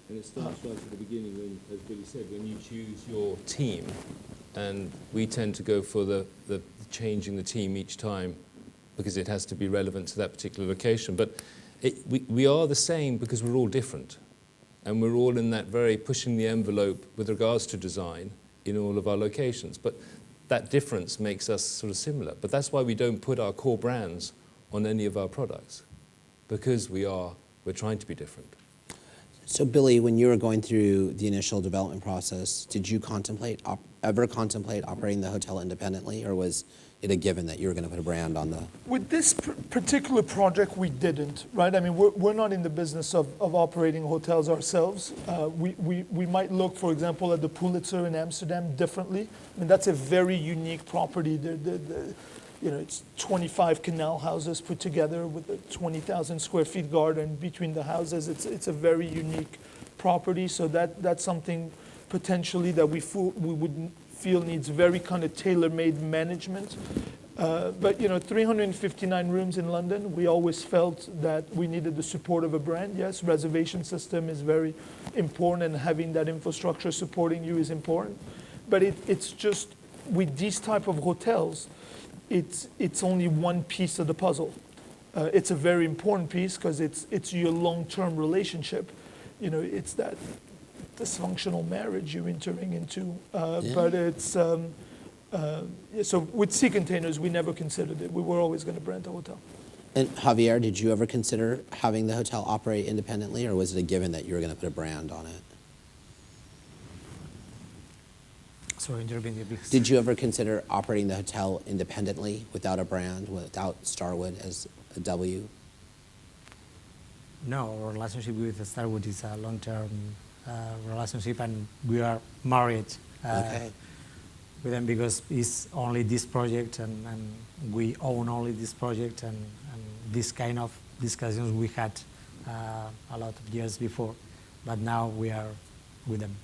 And it starts right at the beginning, when, as Billy said, when you choose your team, and we tend to go for the changing the team each time because it has to be relevant to that particular location. But we are the same because we're all different, and we're all in that very pushing the envelope with regards to design in all of our locations. But that difference makes us sort of similar. But that's why we don't put our core brands on any of our products, because we're trying to be different. So Billy, when you were going through the initial development process, did you ever contemplate operating the hotel independently, or was it a given that you were going to put a brand on the? With this particular project, we didn't, right? I mean, we're not in the business of operating hotels ourselves. We might look, for example, at the Pulitzer in Amsterdam differently. I mean, that's a very unique property. It's 25 canal houses put together with a 20,000 square feet garden between the houses. It's a very unique property. So that's something potentially that we would feel needs very kind of tailor-made management. But 359 rooms in London, we always felt that we needed the support of a brand. Yes, reservation system is very important, and having that infrastructure supporting you is important. But it's just, with these type of hotels, it's only one piece of the puzzle. It's a very important piece because it's your long-term relationship. It's that dysfunctional marriage you're entering into. But it's so with Sea Containers, we never considered it. We were always going to brand a hotel. And Javier, did you ever consider having the hotel operate independently, or was it a given that you were going to put a brand on it? Sorry, interrupting you, please. Did you ever consider operating the hotel independently without a brand, without Starwood as a W? No, our relationship with Starwood is a long-term relationship, and we are married with them because it's only this project, and we own only this project, and this kind of discussions we had a lot of years before, but now we are with them.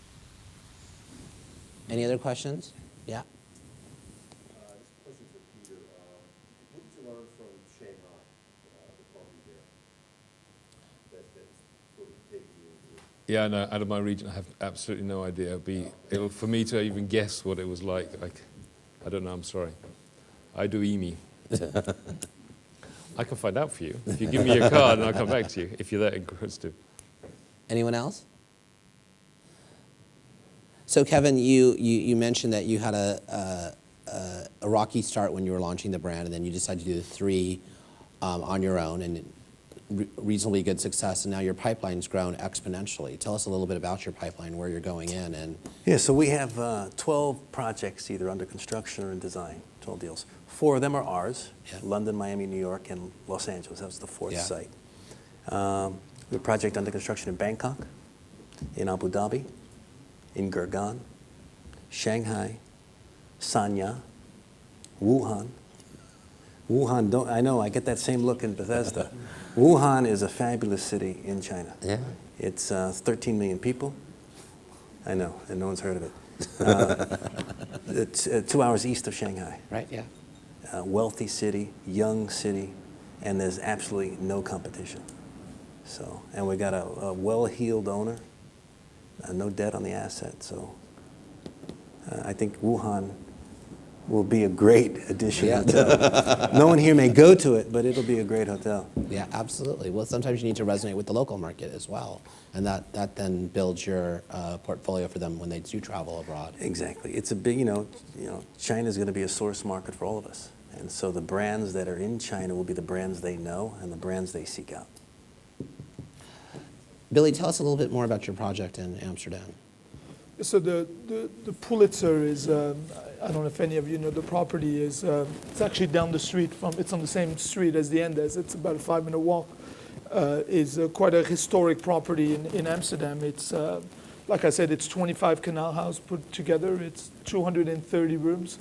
Any other questions? Yeah. This question for Peter. What did you learn from Shanghai, the property there, that's sort of taking you into? Yeah, no, out of my region, I have absolutely no idea. For me to even guess what it was like, I don't know, I'm sorry. I do EMI. I can find out for you. If you give me your card, and I'll come back to you, if you're that interested. Anyone else? So Kevin, you mentioned that you had a rocky start when you were launching the brand, and then you decided to do the 3 on your own, and reasonably good success, and now your pipeline's grown exponentially. Tell us a little bit about your pipeline, where you're going in. And Yeah, so we have 12 projects either under construction or in design, 12 deals. 4 of them are ours, London, Miami, New York, and Los Angeles. That was the 4th site. We have a project under construction in Bangkok, in Abu Dhabi, in Gurgaon, Shanghai, Sanya, Wuhan. I know, I get that same look in Bethesda. Wuhan is a fabulous city in China. Yeah. It's 13 million people. I know, and no one's heard of it. It's 2 hours east of Shanghai. right, yeah. Wealthy city, young city, and there's absolutely no competition. So, and we got a well-heeled owner, no debt on the asset. So, I think Wuhan will be a great addition hotel. No one here may go to it, but it'll be a great hotel. Yeah, absolutely. Well, sometimes you need to resonate with the local market as well, and that then builds your portfolio for them when they do travel abroad. Exactly. It's a big, China's going to be a source market for all of us. And so the brands that are in China will be the brands they know and the brands they seek out. Billy, tell us a little bit more about your project in Amsterdam. So the Pulitzer is, I don't know if any of you know, the property is, it's actually down the street it's on the same street as the Andes. It's about a 5-minute walk. Is quite a historic property in Amsterdam. It's, like I said, it's 25 canal house put together. It's 230 rooms.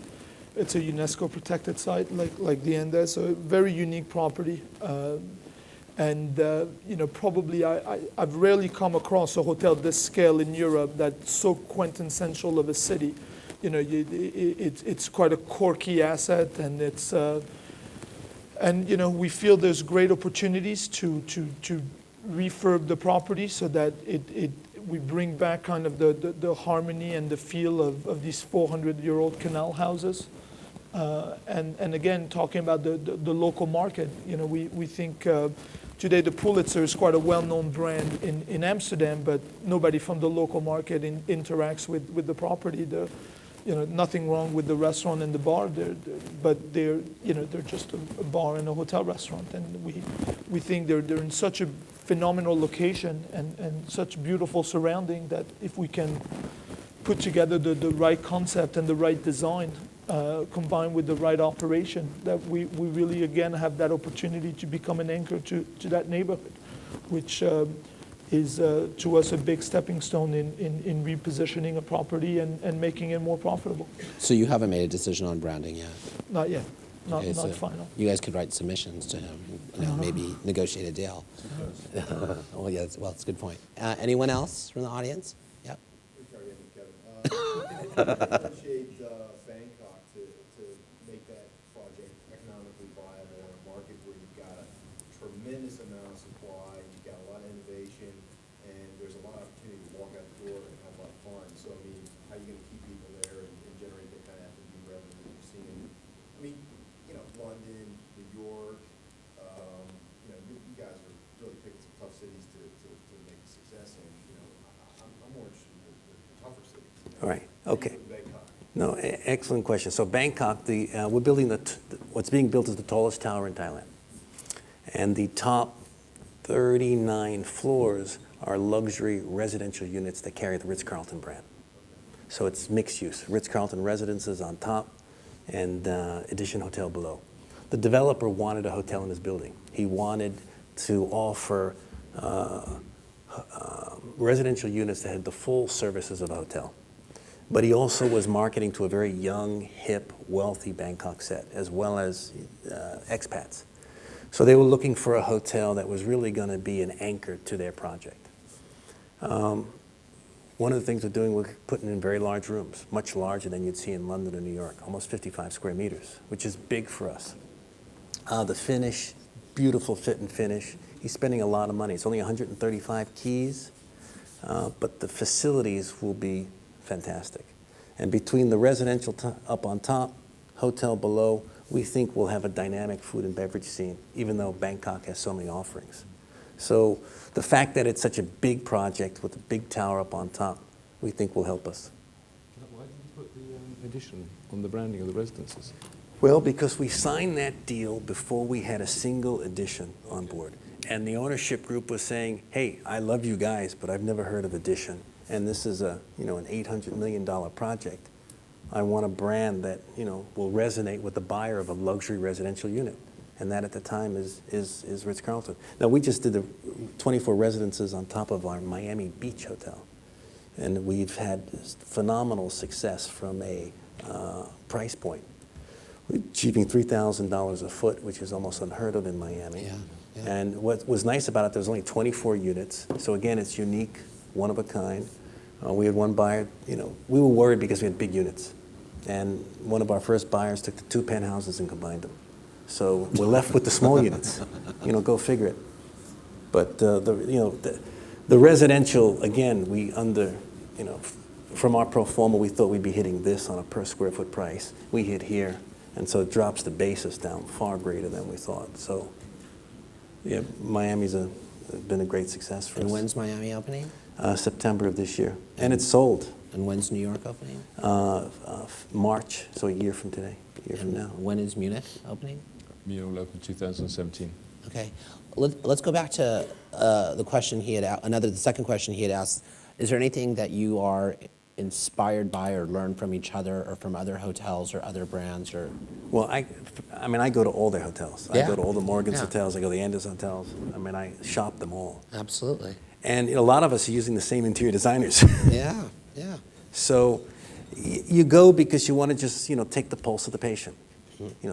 It's a UNESCO protected site like the Andes, so a very unique property. Probably I've rarely come across a hotel this scale in Europe that's so quintessential of a city. It's quite a quirky asset, and it's we feel there's great opportunities to refurb the property so that we bring back kind of the harmony and the feel of these 400-year-old canal houses. And again, talking about the local market, we think today the Pulitzer is quite a well-known brand in Amsterdam, but nobody from the local market interacts with the property. nothing wrong with the restaurant and the bar, but they're just a bar and a hotel restaurant, and we think they're in such a phenomenal location and such beautiful surrounding that if we can put together the right concept and the right design, combined with the right operation, that we really again have that opportunity to become an anchor to that neighborhood, which is to us a big stepping stone in repositioning a property and making it more profitable. So you haven't made a decision on branding yet? Not yet, not Okay, so final. You guys could write submissions to him, maybe negotiate a deal. Well, yeah, well, it's a good point. Anyone else from the audience? Yep. Sorry, Kevin. I appreciate Bangkok to make that project economically viable in a market where you've got a tremendous amount of supply, you've got a lot of innovation, and there's a lot of opportunity to walk out the door and have a lot of fun. So, I mean, how are you going to keep people there and generate that kind of F&B revenue that you're seeing? I mean, London, New York, you guys are really picking some tough cities to make a success in. I'm more interested in the tougher cities. All right, okay. Bangkok. No, excellent question. So Bangkok, we're building what's being built is the tallest tower in Thailand. And the top 39 floors are luxury residential units that carry the Ritz-Carlton brand. So it's mixed use, Ritz-Carlton residences on top and Edition Hotel below. The developer wanted a hotel in his building. He wanted to offer residential units that had the full services of a hotel. But he also was marketing to a very young, hip, wealthy Bangkok set, as well as expats. So they were looking for a hotel that was really going to be an anchor to their project. One of the things we're doing, we're putting in very large rooms, much larger than you'd see in London or New York, almost 55 square meters, which is big for us. The finish, beautiful fit and finish. He's spending a lot of money. It's only 135 keys, but the facilities will be fantastic. And between the residential up on top, hotel below, we think we'll have a dynamic food and beverage scene, even though Bangkok has so many offerings. So the fact that it's such a big project with a big tower up on top, we think will help us. Why did you put the addition on the branding of the residences? Well, because we signed that deal before we had a single Edition on board. And the ownership group was saying, hey, I love you guys, but I've never heard of Edition. And this is an $800 million project. I want a brand that, will resonate with the buyer of a luxury residential unit. And that at the time is Ritz-Carlton. Now, we just did the 24 residences on top of our Miami Beach hotel. And we've had phenomenal success from a price point. We're achieving $3,000 a foot, which is almost unheard of in Miami. Yeah. And what was nice about it, there was only 24 units. So again, it's unique, one of a kind. We had one buyer, we were worried because we had big units. And one of our first buyers took the 2 penthouses and combined them. So we're left with the small units. Go figure it. But the residential, again, from our pro forma, we thought we'd be hitting this on a per square foot price. We hit here, and so it drops the basis down far greater than we thought. So, yeah, Miami's been a great success for us. And when's Miami opening? September of this year, and it's sold. And when's New York opening? March, so a year from today, a year from now. When is Munich opening? Munich will open 2017. Okay, let's go back to the second question he had asked. Is there anything that you are inspired by or learn from each other or from other hotels or other brands or? Well, I go to all their hotels. Yeah. I go to all the Morgan's Yeah. hotels. I go to the Anders hotels. I shop them all. Absolutely. And a lot of us are using the same interior designers. Yeah. So you go because you want to just, take the pulse of the patient.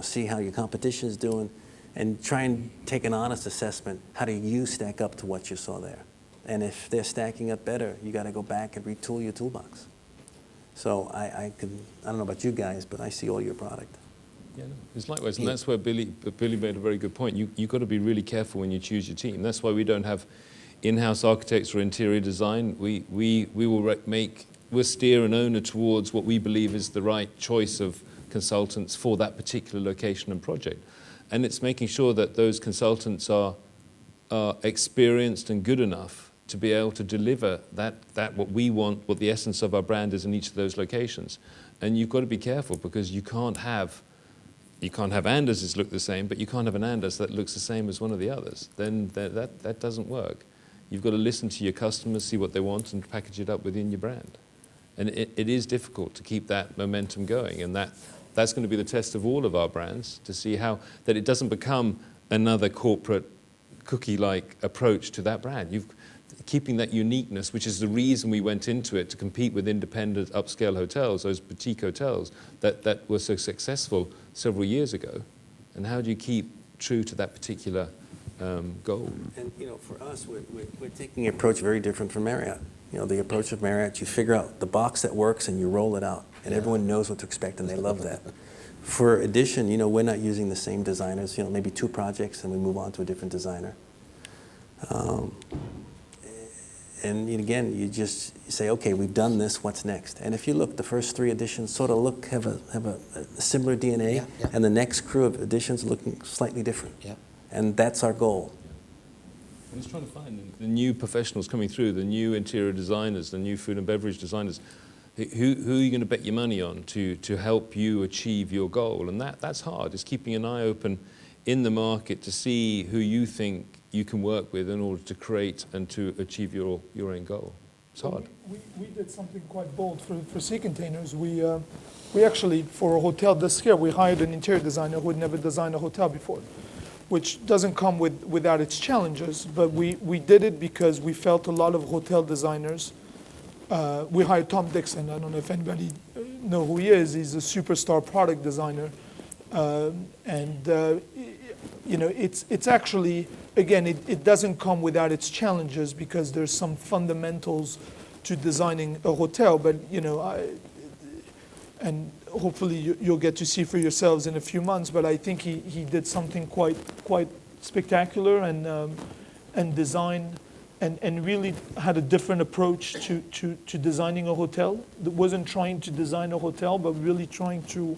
See how your competition is doing and try and take an honest assessment. How do you stack up to what you saw there? And if they're stacking up better, you got to go back and retool your toolbox. So I don't know about you guys, but I see all your product. Yeah, no, it's likewise, and that's where Billy made a very good point. You've got to be really careful when you choose your team. That's why we don't have in-house architects or interior design. We'll steer an owner towards what we believe is the right choice of consultants for that particular location and project. And it's making sure that those consultants are experienced and good enough to be able to deliver that what we want, what the essence of our brand is in each of those locations. And you've got to be careful because you can't have Anders's look the same, but you can't have an Anders that looks the same as one of the others. Then that doesn't work. You've got to listen to your customers, see what they want, and package it up within your brand. And it is difficult to keep that momentum going, and that's going to be the test of all of our brands, to see how that it doesn't become another corporate cookie-like approach to that brand. Keeping that uniqueness, which is the reason we went into it, to compete with independent upscale hotels, those boutique hotels that were so successful several years ago. And how do you keep true to that particular goal? And for us, we're taking an approach very different from Marriott. The approach of Marriott, you figure out the box that works and you roll it out, and everyone knows what to expect, and they love that. For Edition, we're not using the same designers. Maybe 2 projects, and we move on to a different designer. And again, you just say, okay, we've done this, what's next? And if you look, the first 3 editions sort of have a similar DNA, and the next crew of editions looking slightly different. And that's our goal. I'm just trying to find the new professionals coming through, the new interior designers, the new food and beverage designers. Who are you going to bet your money on to help you achieve your goal? And that's hard. It's keeping an eye open in the market to see who you think you can work with in order to create and to achieve your own goal. It's hard. We did something quite bold for Sea Containers. We actually, for a hotel this year, we hired an interior designer who had never designed a hotel before, which doesn't come without its challenges, but we did it because we felt a lot of hotel designers. We hired Tom Dixon. I don't know if anybody know who he is. He's a superstar product designer. It's actually, again, it doesn't come without its challenges because there's some fundamentals to designing a hotel, but and hopefully you'll get to see for yourselves in a few months, but I think he did something quite spectacular and designed and really had a different approach to designing a hotel. That wasn't trying to design a hotel, but really trying to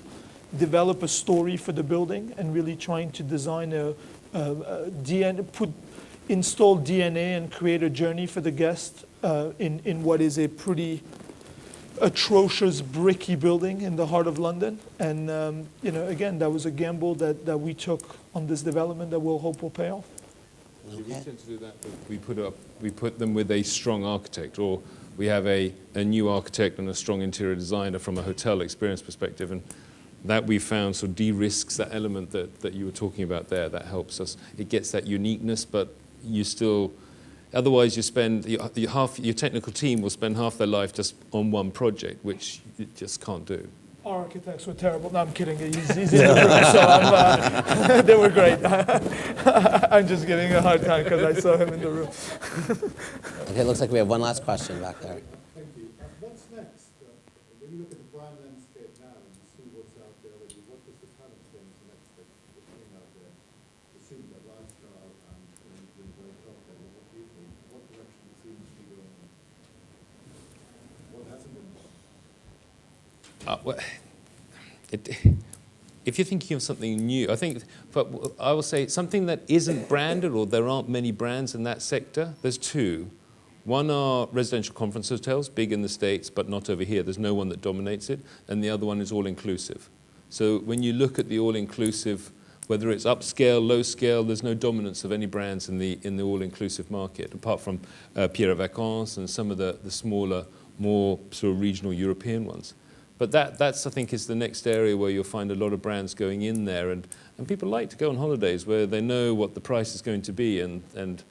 develop a story for the building and really trying to design install DNA and create a journey for the guest in what is a pretty atrocious bricky building in the heart of London. And again, that was a gamble that we took on this development that we'll hope will pay off. We tend to do that. We put them with a strong architect, or we have a new architect and a strong interior designer from a hotel experience perspective, and that we found sort of de-risks that element that you were talking about there. That helps us. It gets that uniqueness, but you still, otherwise you spend, your technical team will spend half their life just on one project, which you just can't do. Our architects were terrible. No, I'm kidding. He's in the room, so they were great. I'm just giving a hard time because I saw him in the room. Okay, it looks like we have one last question back there. Thank you. What's next? When you look at the brand landscape now and you see what's out there already, what does the talent think is next that's coming out there? Assuming that lifestyle and doing very top there, what do you think? What direction it seems to be going in? What hasn't been done? If you're thinking of something new, I will say something that isn't branded, or there aren't many brands in that sector. There's 2. One are residential conference hotels, big in the States, but not over here. There's no one that dominates it. And the other one is all-inclusive. So when you look at the all-inclusive, whether it's upscale, low scale, there's no dominance of any brands in the all-inclusive market, apart from Pierre et Vacances and some of the smaller, more sort of regional European ones. But that's, I think, is the next area where you'll find a lot of brands going in there. And people like to go on holidays where they know what the price is going to be. And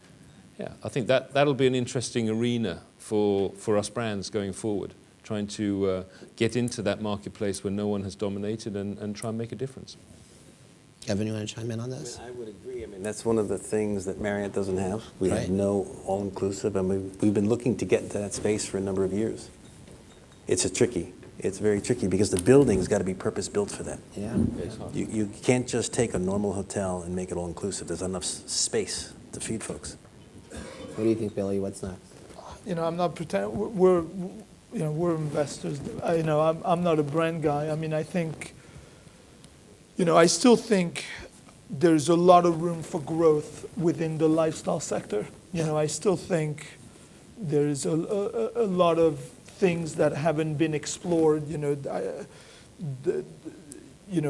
yeah, I think that'll be an interesting arena for us brands going forward, trying to get into that marketplace where no one has dominated and try and make a difference. Kevin, you want to chime in on this? I would agree. That's one of the things that Marriott doesn't have. We Right. have no all-inclusive, and we've been looking to get into that space for a number of years. It's very tricky because the building's got to be purpose-built for that. Yeah. You can't just take a normal hotel and make it all-inclusive. There's enough space to feed folks. What do you think, Billy? What's next? I'm not pretending. We're investors. I'm not a brand guy. I mean, I think, I still think there's a lot of room for growth within the lifestyle sector. I still think there's a lot of things that haven't been explored,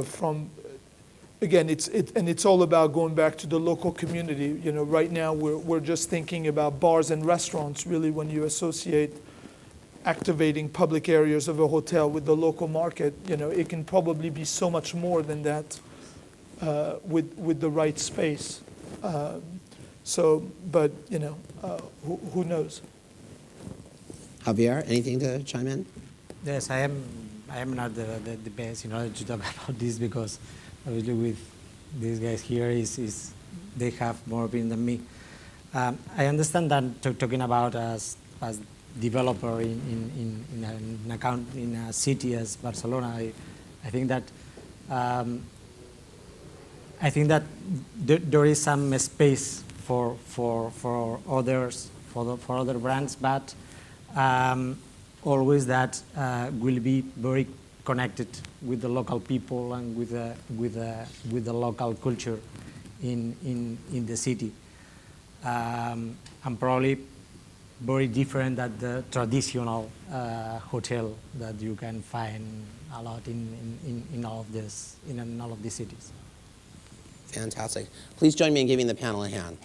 from, again, it's all about going back to the local community. Right now we're just thinking about bars and restaurants, really, when you associate activating public areas of a hotel with the local market. It can probably be so much more than that with the right space. But who knows? Javier, anything to chime in? Yes, I am not the best in order to talk about this, because obviously with these guys here is they have more opinion than me. I understand that talking about as developer in a city as Barcelona, I think that there is some space for others, for other brands, but always that will be very connected with the local people and with the local culture in the city, and probably very different than the traditional hotel that you can find a lot in all of these cities. Fantastic. Please join me in giving the panel a hand.